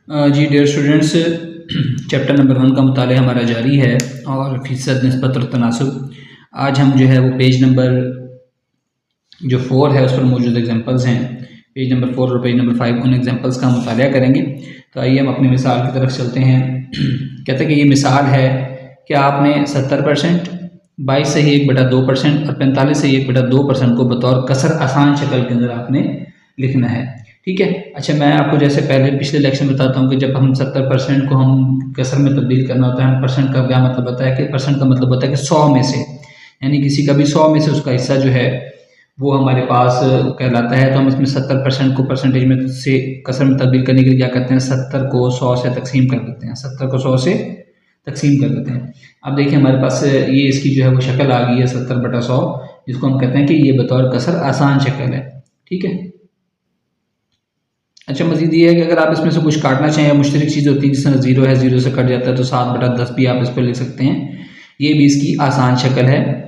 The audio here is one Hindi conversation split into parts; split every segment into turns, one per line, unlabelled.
जी डियर स्टूडेंट्स, चैप्टर नंबर 1 का मुताला हमारा जारी है और फ़ीसद निस्बत और तनासुब। आज हम जो है वो पेज नंबर जो 4 है उस पर मौजूद एग्जांपल्स हैं। पेज नंबर 4 और पेज नंबर 5 उन एग्जांपल्स का मुताला करेंगे। तो आइए हम अपनी मिसाल की तरफ चलते हैं। कहते हैं कि ये मिसाल है कि आपने 70%, 22 से ही 1/2% और 45 से ही 1/2% को बतौर कसर आसान शक्ल के अंदर आपने लिखना है। ठीक है। अच्छा, मैं आपको जैसे पहले पिछले लेक्चर में बताता हूँ कि जब हम 70% को हम कसर में तब्दील करना होता है, परसेंट का क्या मतलब होता है कि परसेंट का मतलब होता है कि 100 में से, यानी किसी का भी 100 में से उसका हिस्सा जो है वो हमारे पास कहलाता है। तो हम इसमें 70% को परसेंटेज में से कसर में तब्दील करने के लिए क्या करते हैं, 70 को 100 से तकसीम कर देते हैं। 70 को 100 से तकसीम कर देते हैं। अब देखिए हमारे पास ये इसकी जो है वो शक्ल आ गई है 70/100, जिसको हम कहते हैं कि ये बतौर कसर आसान शक्ल है। ठीक है। अच्छा, मजीद ये है कि अगर आप इसमें से कुछ काटना चाहें या मुश्तरक चीज़ होती है, जिस तरह 0 है, 0 से कट जाता है, तो 7/10 भी आप इस पर लिख सकते हैं। ये भी इसकी आसान शक्ल है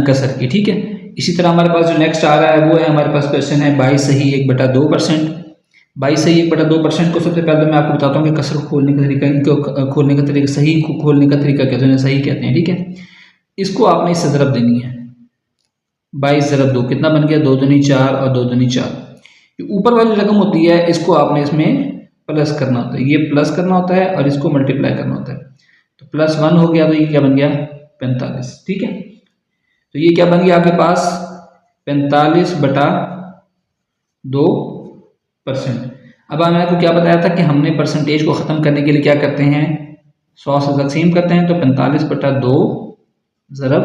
कसर की। ठीक है। इसी तरह हमारे पास जो नेक्स्ट आ रहा है वो है, हमारे पास क्वेश्चन है 22 सही 1/2%। 22 सही 1/2% को सबसे पहले मैं आपको बताता हूँ कि कसर खोलने का तरीका, इनको खोलने का तरीका, सही खोलने का तरीका कहते हैं, सही कहते हैं। ठीक है। इसको आपने इससे ज़रब देनी है। 22 ज़रब 2 कितना बन गया, 2 दूनी 4 और 2 दूनी 4। ऊपर वाली रकम होती है इसको आपने इसमें प्लस करना होता है, ये प्लस करना होता है और इसको मल्टीप्लाई करना होता है। तो +1 हो गया, तो ये क्या बन गया, 45। ठीक है। तो ये क्या बन गया आपके पास, 45/2%। अब मैंने आपको क्या बताया था कि हमने परसेंटेज को ख़त्म करने के लिए क्या करते हैं, 100 से तकसीम करते हैं। तो 45/2 ज़रब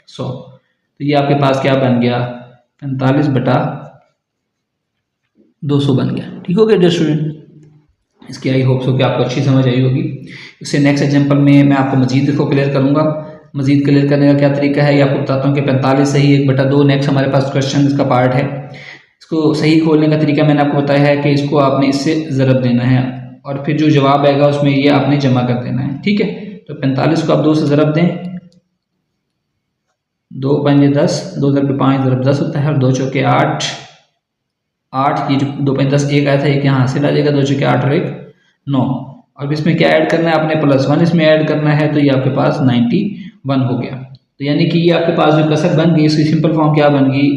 100, तो ये आपके पास क्या बन गया, 45/200 बन गया। ठीक हो गया डियर स्टूडेंट। इसकी आई होप्स हो कि आपको अच्छी समझ आई होगी। इससे नेक्स्ट एग्जांपल में मैं आपको मजीद इसको क्लियर करूँगा। मजीद क्लियर करने का क्या तरीका है ये आपको बताता हूँ कि 45 सही 1/2 नेक्स्ट हमारे पास क्वेश्चन इसका पार्ट है। इसको सही खोलने का तरीका मैंने आपको बताया है कि इसको आपने इससे ज़रब देना है और फिर जो जवाब आएगा उसमें ये आपने जमा कर देना है। ठीक है। तो 45 को आप 2 से ज़रब दें, 2 पंजे 10, 2 ज़रब 5 ज़रब 10 होता है और 2 चौके 8। ये जो 2 पंजे 10 एक आया था, एक यहाँ हासिल आ जाएगा, 2 चौके 8 और 1 9। और इसमें क्या ऐड करना है आपने, +1 इसमें ऐड करना है। तो ये आपके पास 91 हो गया। तो यानी कि ये आपके पास जो कसर बन गई इसकी सिंपल फॉर्म क्या बन गई,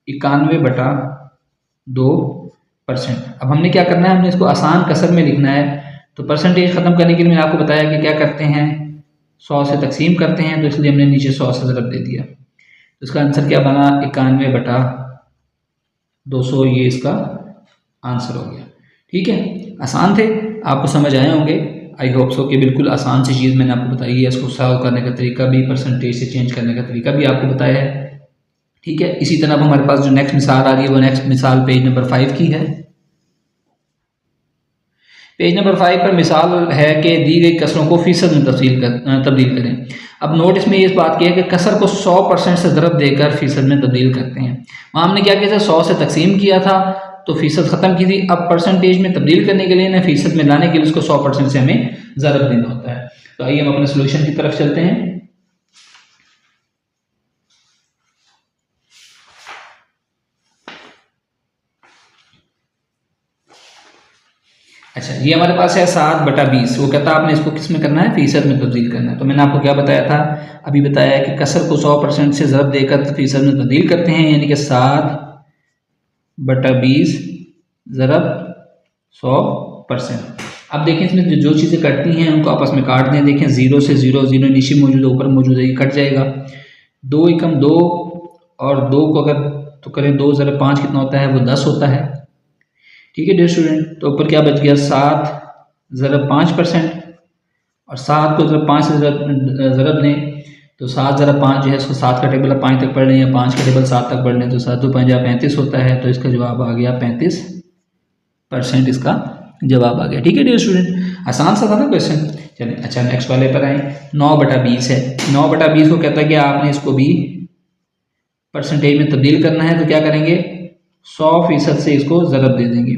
91/2%। अब हमने क्या करना है, हमने इसको आसान कसर में लिखना है। तो परसेंटेज ख़त्म करने के लिए मैंने आपको बताया कि क्या करते हैं, 100 से तकसीम करते हैं, तो इसलिए हमने नीचे 100 से ज़रब दे दिया। तो इसका आंसर क्या बना, 91/200, ये इसका आंसर हो गया। ठीक है। आसान थे, आपको समझ आए होंगे। आई होप सो कि बिल्कुल आसान सी चीज़ मैंने आपको बताई है। इसको सॉल्व करने का तरीका भी, परसेंटेज से चेंज करने का तरीका भी आपको बताया है। ठीक है। इसी तरह हमारे पास जो नेक्स्ट मिसाल आ रही है वो नेक्स्ट मिसाल पेज नंबर 5 की है। पेज नंबर 5 पर मिसाल है कि दी गई कसरों को फीसद में तब्दील करें। अब नोट इसमें इस बात की है कि कसर को 100% से ज़रब देकर फीसद में तब्दील करते हैं। वहाँ हमने क्या किया था, 100 से तकसीम किया था तो फीसद ख़त्म की थी। अब परसेंटेज में तब्दील करने के लिए ना फीसद में लाने के लिए उसको 100% से हमें ज़रब देना होता है। तो आइए हम अपने सोल्यूशन की तरफ चलते हैं। अच्छा, ये हमारे पास है 7/20। वो कहता है आपने इसको किस में करना है, फीसद में तब्दील करना है। तो मैंने आपको क्या बताया था, अभी बताया है कि कसर को 100% से ज़रब देकर फीसद में तब्दील करते हैं, यानी कि 7/20 ज़रब 100%। अब देखें इसमें जो चीज़ें कटती हैं उनको आपस में काट दें। देखें 0 से 0, 0 नीचे मौजूद है, ऊपर मौजूद है, ये कट जाएगा। 2 एकम 2 और 2 को अगर तो करें 2 ज़रब 5 कितना होता है, वो 10 होता है। ठीक है डियर स्टूडेंट। तो ऊपर क्या बच गया, 7 ज़रब 5%, और 7 को ज़रब 5 से ज़रब दें तो 7 ज़रब 5 जो है इसको 7 का टेबल 5 तक पढ़ लें या 5 का टेबल 7 तक पढ़ लें तो 7 2 5 35 होता है। तो इसका जवाब आ गया 35%, इसका जवाब आ गया। ठीक है डियर स्टूडेंट, आसान सा था ना क्वेश्चन। चलिए अच्छा नेक्स्ट वाले पर आए। 9/20 है। 9/20 को कहता है कि आपने इसको भी परसेंटेज में तब्दील करना है। तो क्या करेंगे, 100% से इसको ज़रब दे देंगे।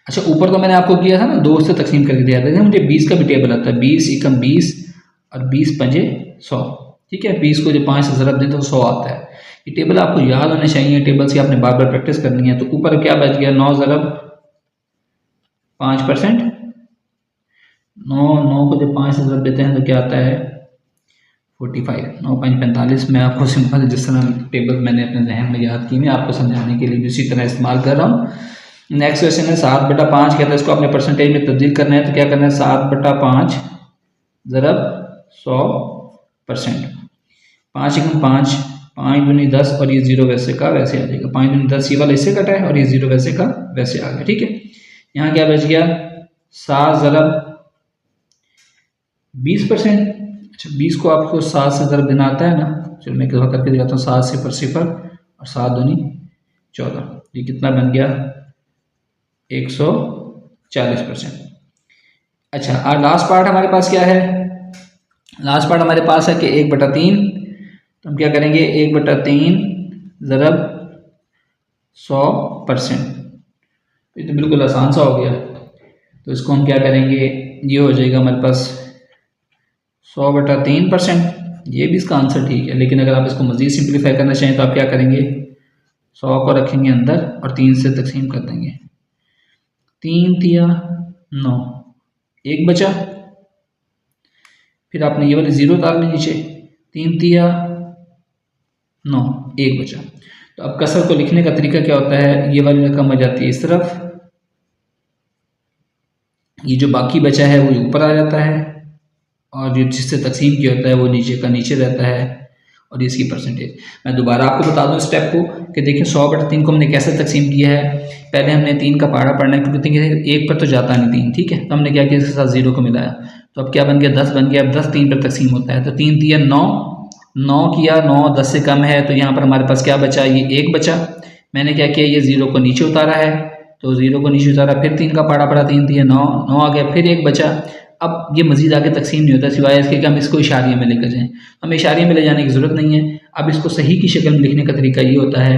अच्छा, ऊपर तो मैंने आपको किया था ना 2 से तकसीम करके दिया था। मुझे 20 का भी टेबल आता है, 20 एकम 20 और 20 पंजे 100। ठीक है। 20 को जब 5 से ज़रब दें तो 100 आता है। ये टेबल आपको याद होने चाहिए, टेबल से आपने बार बार प्रैक्टिस करनी है। तो ऊपर क्या बच गया, 9 ज़रब 5%। 9 को जब 5 से ज़रब देते हैं तो क्या आता है 45। 9 5 45। मैं आपको सिंपल जिस तरह टेबल मैंने अपने जहन में याद की, मैं आपको समझाने के लिए भी उसी तरह इस्तेमाल कर रहा हूँ। नेक्स्ट क्वेश्चन है 7/5 कहता है इसको अपने परसेंटेज में तब्दील करना है। तो क्या करना है 7/5 ज़रब 100%। 5 × 5, 5 दूनी 10 और ये 0 वैसे का वैसे आ जाएगा। 5 दूनी 10 ये वाला इससे कटा है और ये 0 वैसे का वैसे आ गया। ठीक है, यहाँ क्या बच गया 7 ज़रब 20%। अच्छा 20 को आपको 7 से ज़रब देना आता है ना, चलो मैं क्या करके दिखाता हूँ। 7 0 0 और 7 दूनी 14, ये कितना बन गया 140%। अच्छा और लास्ट पार्ट हमारे पास क्या है, लास्ट पार्ट हमारे पास है कि 1/3। तो हम क्या करेंगे 1/3 ज़रब 100%। तो ये तो बिल्कुल आसान सा हो गया। तो इसको हम क्या करेंगे, ये हो जाएगा हमारे पास 100/3%। ये भी इसका आंसर ठीक है, लेकिन अगर आप इसको मज़ीद सिंप्लीफाई करना चाहें तो आप क्या करेंगे 100 को रखेंगे अंदर और 3 से तकसीम कर देंगे। 3 तिया 9, 1 बचा। फिर आपने ये वाली 0 उतार ली नीचे, 3 तिया 9, 1 बचा। तो अब कसर को लिखने का तरीका क्या होता है, ये वाली रकम आ जाती है इस तरफ, ये जो बाकी बचा है वो ऊपर आ जाता है और जो जिससे तकसीम किया होता है वो नीचे का नीचे रहता है और इसकी परसेंटेज। मैं दोबारा आपको बता दूं स्टेप को कि देखिए 100/3 को हमने कैसे तकसीम किया है। पहले हमने 3 का पहाड़ा पढ़ना है क्योंकि 1 पर तो जाता नहीं 3, ठीक है। तो हमने क्या किया इसके साथ 0 को मिलाया, तो अब क्या बन गया 10 बन गया। अब 10 3 पर तकसीम होता है, तो 3 तिया 9, 9 किया 9 10 से कम है, तो यहाँ पर हमारे पास क्या बचा, ये 1 बचा। मैंने क्या किया ये 0 को नीचे उतारा है, तो 0 को नीचे उतारा, फिर 3 का पहाड़ा पड़ा, 3 तिया 9, 9 आ गया, फिर 1 बचा। अब ये मजीद आगे तकसीम नहीं होता सिवाय इसके कि हम इसको इशारिये में लेकर जाएं। हमें इशारिये में ले जाने की ज़रूरत नहीं है। अब इसको सही की शक्ल में लिखने का तरीका ये होता है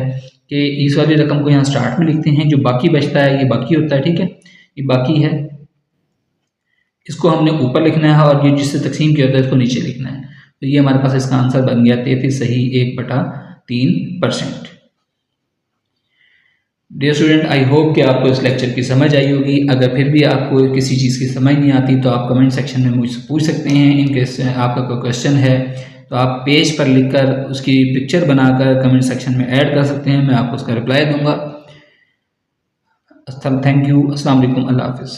कि इस वाली रकम को यहाँ स्टार्ट में लिखते हैं, जो बाकी बचता है ये बाकी होता है, ठीक है, ये बाकी है, इसको हमने ऊपर लिखना है और ये जिससे तकसीम किया होता है इसको नीचे लिखना है। तो ये हमारे पास इसका आंसर बन गया 33 सही 1/3%। डियर स्टूडेंट, आई होप कि आपको इस लेक्चर की समझ आई होगी। अगर फिर भी आपको किसी चीज़ की समझ नहीं आती तो आप कमेंट सेक्शन में मुझसे पूछ सकते हैं। इनकेस आपका कोई क्वेश्चन है तो आप पेज पर लिखकर उसकी पिक्चर बनाकर कमेंट सेक्शन में ऐड कर सकते हैं, मैं आपको उसका रिप्लाई दूंगा। थैंक यू, अस्सलाम वालेकुम, अल्लाह हाफिज़।